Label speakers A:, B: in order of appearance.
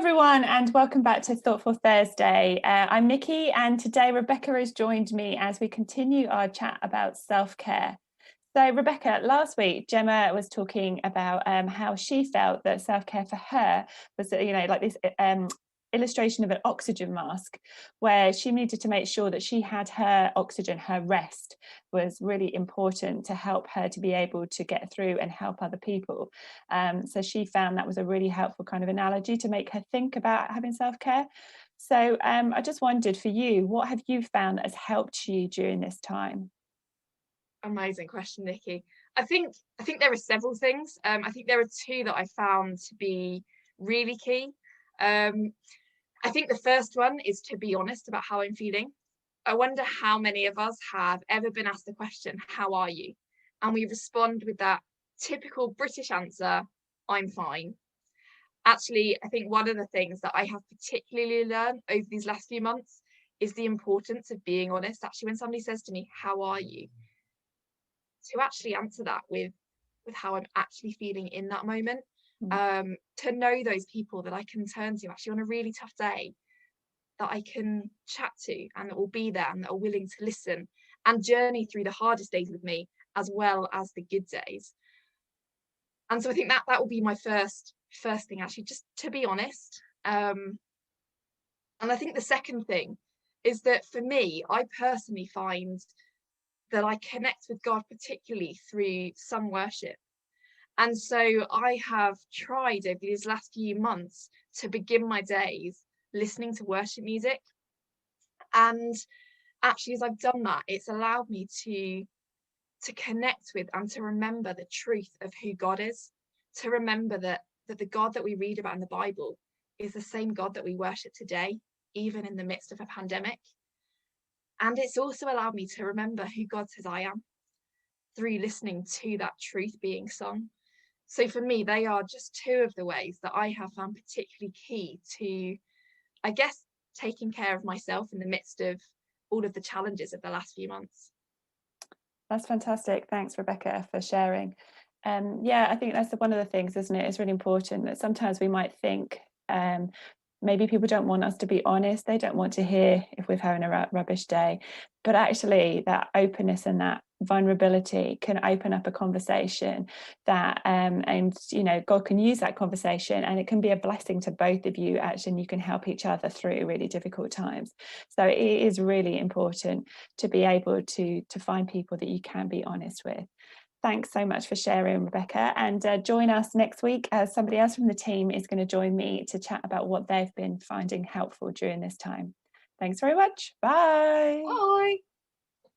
A: everyone, and welcome back to Thoughtful Thursday. I'm Nikki, and today Rebecca has joined me as we continue our chat about self-care. So Rebecca, last week Gemma was talking about how she felt that self-care for her was, like this illustration of an oxygen mask, where she needed to make sure that she had her oxygen, her rest was really important to help her to be able to get through and help other people. So she found that was a really helpful kind of analogy to make her think about having self-care. So I just wondered, for you, what have you found that has helped you during this time?
B: Amazing question, Nikki. I think there are several things. I think there are two that I found to be really key. I think the first one is to be honest about how I'm feeling. I wonder how many of us have ever been asked the question, "How are you?" And we respond with that typical British answer, "I'm fine." Actually, I think one of the things that I have particularly learned over these last few months is the importance of being honest. Actually, when somebody says to me, "How are you?" to actually answer that with how I'm actually feeling in that moment. To know those people that I can turn to actually on a really tough day, that I can chat to and that will be there and that are willing to listen and journey through the hardest days with me as well as the good days. And so I think that will be my first thing, actually, just to be honest. And I think the second thing is that for me, I personally find that I connect with God particularly through some worship. And so I have tried over these last few months to begin my days listening to worship music. And actually, as I've done that, it's allowed me to connect with and to remember the truth of who God is, to remember that the God that we read about in the Bible is the same God that we worship today, even in the midst of a pandemic. And it's also allowed me to remember who God says I am through listening to that truth being sung. So for me, they are just two of the ways that I have found particularly key to, I guess, taking care of myself in the midst of all of the challenges of the last few months.
A: That's fantastic. Thanks, Rebecca, for sharing. Yeah, I think that's one of the things, isn't it? It's really important that sometimes we might think maybe people don't want us to be honest. They don't want to hear if we're having a rubbish day. But actually, that openness and that vulnerability can open up a conversation that and God can use that conversation, and it can be a blessing to both of you, actually, and you can help each other through really difficult times. So it is really important to be able to find people that you can be honest with. Thanks so much for sharing, Rebecca, and join us next week as somebody else from the team is going to join me to chat about what they've been finding helpful during this time. Thanks very much. Bye.
B: Bye.